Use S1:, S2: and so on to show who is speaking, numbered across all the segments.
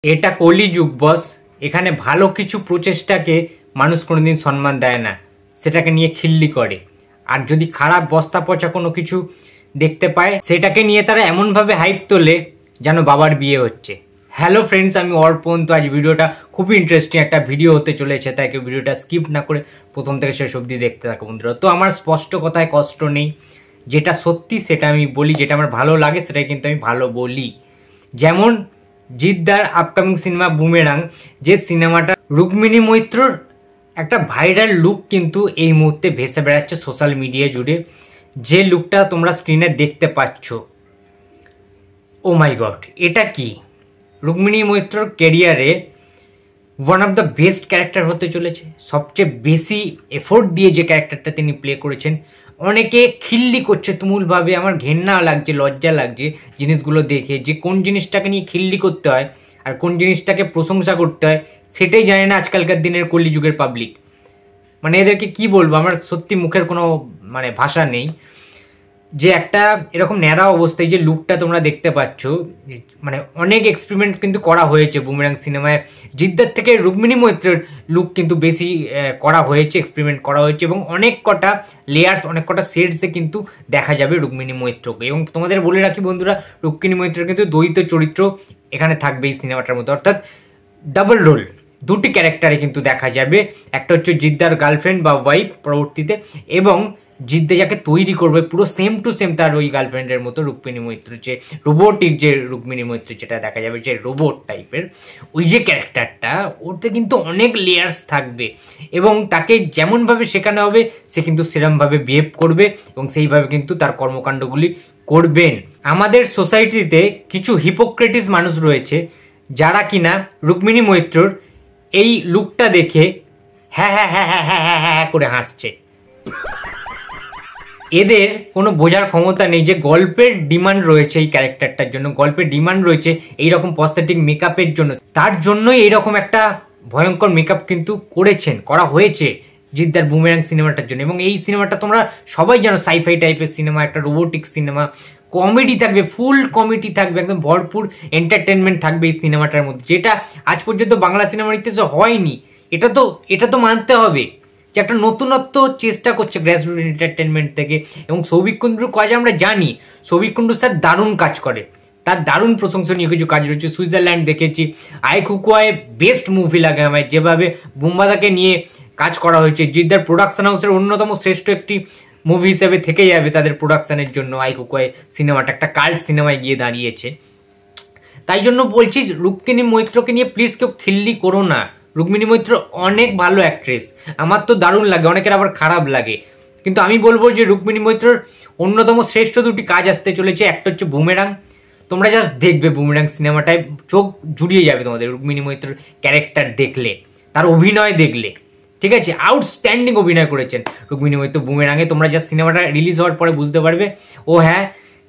S1: এটা কলিযুগ বস। এখানে ভালো কিছু প্রচেষ্টাকে মানুষ কোনোদিন সম্মান দেয় না, সেটাকে নিয়ে খিল্লি করে। আর যদি খারাপ বস্তা পচা কোনো কিছু দেখতে পায় সেটাকে নিয়ে তারা এমনভাবে হাইপ তোলে যেন বাবার বিয়ে হচ্ছে। হ্যালো ফ্রেন্ডস, আমি অর্পণ। তো আজ ভিডিওটা খুবই ইন্টারেস্টিং একটা ভিডিও হতে চলেছে, তাই ভিডিওটা স্কিপ না করে প্রথম থেকে শেষ অবধি দেখতে থাকো বন্ধুরা। তো আমার স্পষ্ট কথায় কষ্ট নেই, যেটা সত্যি সেটা আমি বলি, যেটা আমার ভালো লাগে সেটাই কিন্তু আমি ভালো বলি। যেমন জিদ্দার আপকামিং সিনেমা বুমেরাং, যে সিনেমাটা রুক্মিণী মৈত্রর একটা ভাইরাল লুক কিন্তু এই মুহূর্তে ভেসে বেড়াচ্ছে সোশ্যাল মিডিয়া জুড়ে। যে লুকটা তোমরা স্ক্রিনে দেখতে পাচ্ছ, ও মাই গড, এটা কি রুক্মিণী মৈত্রর ক্যারিয়ারে one of the best character হতে চলেছে। সবচেয়ে বেশি এফোর্ট দিয়ে যে ক্যারেক্টারটা তিনি প্লে করেছেন, অনেকে খিল্লি করছে তুমুলভাবে। আমার ঘেন্না লাগছে, লজ্জা লাগছে জিনিসগুলো দেখে, যে কোন জিনিসটাকে নিয়ে খিল্লি করতে হয় আর কোন জিনিসটাকে প্রশংসা করতে হয় সেটাই জানে না আজকালকার দিনের কলিযুগের পাবলিক। মানে এদেরকে কি বলবো, আমার সত্যি মুখের কোনো ভাষা নেই। যে একটা এরকম ন্যাড়া অবস্থায় যে লুকটা তোমরা দেখতে পাচ্ছ, অনেক এক্সপেরিমেন্ট কিন্তু করা হয়েছে বুমেরাং সিনেমায়। জিদ্দার থেকে রুক্মিণী মৈত্রের লুক কিন্তু বেশি করা হয়েছে, এক্সপেরিমেন্ট করা হয়েছে, এবং অনেক কটা লেয়ার্স, অনেক কটা শেডসে কিন্তু দেখা যাবে রুক্মিণী মৈত্রকে। এবং তোমাদের বলে রাখি বন্ধুরা, রুক্মিণী মৈত্রের কিন্তু দ্বৈত চরিত্র এখানে থাকবে এই সিনেমাটার মধ্যে, অর্থাৎ ডাবল রোল, দুটি ক্যারেক্টারে কিন্তু দেখা যাবে। একটা হচ্ছে জিদ্দার গার্লফ্রেন্ড বা ওয়াইফ পরবর্তীতে, এবং জিদ্দা যাকে তৈরি করবে পুরো সেম টু সেম তার ওই গার্লফ্রেন্ডের মতো রুক্মিণী মৈত্র, যে রোবোটিক যে রুক্মিণী মৈত্র যেটা দেখা যাবে, যে রোবট টাইপের ওই যে ক্যারেক্টারটা, ওতে কিন্তু অনেক লেয়ার্স থাকবে এবং তাকে যেমনভাবে শেখানো হবে সে কিন্তু সেরমভাবে বিহেভ করবে এবং সেইভাবে কিন্তু তার কর্মকাণ্ডগুলি করবেন। আমাদের সোসাইটিতে কিছু হিপোক্রেটিস মানুষ রয়েছে যারা কিনা রুক্মিণী মৈত্রর এই লুকটা দেখে হ্যাঁ হ্যাঁ হ্যাঁ হ্যাঁ হ্যাঁ হ্যাঁ হ্যাঁ করে হাসছে। এদের কোনো বোঝার ক্ষমতা নেই যে গল্পের ডিমান্ড রয়েছে এই ক্যারেক্টারটার জন্য, গল্পের ডিমান্ড রয়েছে এইরকম প্রস্থেটিক মেকআপের জন্য। তার জন্যই এইরকম একটা ভয়ঙ্কর মেকআপ কিন্তু করা হয়েছে জিদ্দার বুমেরাং সিনেমাটার জন্য। এবং এই সিনেমাটা তোমরা সবাই জানো সাইফাই টাইপের সিনেমা, একটা রোবোটিক সিনেমা, কমেডি থাকবে, ফুল কমেডি থাকবে, একদম ভরপুর এন্টারটেনমেন্ট থাকবে এই সিনেমাটার মধ্যে, যেটা আজ পর্যন্ত বাংলা সিনেমার ইতিহাসে হয়নি। এটা তো মানতে হবে যে একটা নতুনত্ব চেষ্টা করছে গ্রাসরুট এন্টারটেনমেন্ট থেকে। এবং সৌভিক কুণ্ডুর কাজ আমরা জানি, সৌভিক কুণ্ডু স্যার দারুণ কাজ করে, তার দারুণ প্রশংসনীয় কিছু কাজ রয়েছে। সুইজারল্যান্ড দেখেছি, আই কুকুয়ায় বেস্ট মুভি লাগে আমার, যেভাবে বুম্বাদাকে নিয়ে কাজ করা হয়েছে। জিদ্দার প্রোডাকশন হাউসের অন্যতম শ্রেষ্ঠ একটি মুভি হিসেবে থেকে যাবে তাদের প্রোডাকশনের জন্য। আই কুকুয়ায় সিনেমাটা একটা কাল্ট সিনেমায় গিয়ে দাঁড়িয়েছে। তাই জন্য বলছি, রুক্মিণী মৈত্রকে নিয়ে প্লিজ কেউ খিল্লি করো না। রুক্মিণী মৈত্র অনেক ভালো অ্যাক্ট্রেস, আমার তো দারুণ লাগে, অনেকের আবার খারাপ লাগে, কিন্তু আমি বলবো যে রুক্মিণী মৈত্রর অন্যতম শ্রেষ্ঠ দুটি কাজ আসতে চলেছে। একটা হচ্ছে বুমেরাং, তোমরা জাস্ট দেখবে বুমেরাং সিনেমাটায় চোখ জুড়িয়ে যাবে তোমাদের রুক্মিণী মৈত্রর ক্যারেক্টার দেখলে, তার অভিনয় দেখলে। ঠিক আছে, আউটস্ট্যান্ডিং অভিনয় করেছেন রুক্মিণী মৈত্র বুমেরাঙে। তোমরা জাস্ট সিনেমাটা রিলিজ হওয়ার পরে বুঝতে পারবে। ও হ্যাঁ,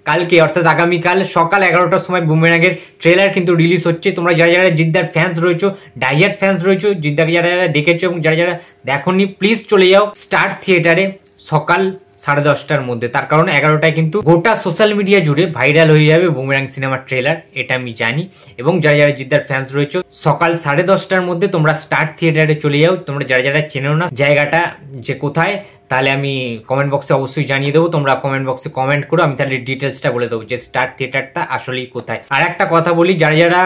S1: কালকে অর্থাৎ আগামীকাল সকাল 11টার সময় বুমেরাঙের ট্রেলার কিন্তু রিলিজ হচ্ছে। তোমরা যারা যারা জিদ্দার ফ্যান্স রয়েছো, ডাইহার্ড ফ্যান্স রয়েছো, জিদ্দাকে যারা যারা দেখেছো এবং যারা যারা দেখোনি, প্লিজ চলে যাও স্টার থিয়েটারে সকাল 10:30টার মধ্যে। তার কারণ 11টায় কিন্তু গোটা সোশ্যাল মিডিয়া জুড়ে ভাইরাল হয়ে যাবে বুমেরাং সিনেমার ট্রেলার, এটা আমি জানি। এবং যারা যারা জিদ্দার ফ্যান্স রয়েছো, সকাল 10:30টার মধ্যে তোমরা স্টার থিয়েটারে চলে যাও। তোমরা যারা যারা চেনো না জায়গাটা যে কোথায়, তাহলে আমি কমেন্ট বক্সে অবশ্যই জানিয়ে দেবো। তোমরা কমেন্ট বক্সে কমেন্ট করো, আমি তাহলে ডিটেলসটা বলে দেবো যে স্টার থিয়েটারটা আসলেই কোথায়। আর একটা কথা বলি, যারা যারা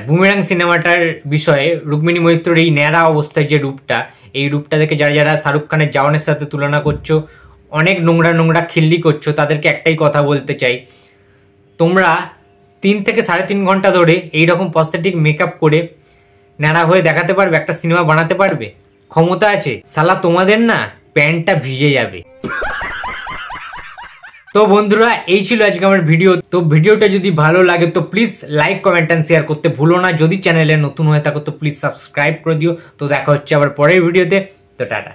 S1: বুমেরাং সিনেমাটার বিষয়ে রুক্মিণী মৈত্রর এই ন্যাড়া অবস্থায় যে রূপটা, এই রূপটা দেখে যারা যারা শাহরুখ খানের জওয়ানের সাথে তুলনা করছো, অনেক নোংরা নোংরা খিল্লি করছো, তাদেরকে একটাই কথা বলতে চাই, তোমরা 3 থেকে 3.5 ঘন্টা ধরে এইরকম প্রস্থেটিক মেকআপ করে ন্যাড়া হয়ে দেখাতে পারবে? একটা সিনেমা বানাতে পারবে? ক্ষমতা আছে? শালা তোমাদের না প্যান্টটা ভিজে যাবে। তো বন্ধুরা, এই ছিল আজকে আমার ভিডিও। তো ভিডিওটা যদি ভালো লাগে তো please like, comment and share করতে ভুলো না। যদি চ্যানেলে নতুন হয়ে থাকো তো প্লিজ সাবস্ক্রাইব করে দিও। তো দেখা হচ্ছে আবার পরের ভিডিওতে। তো টাটা।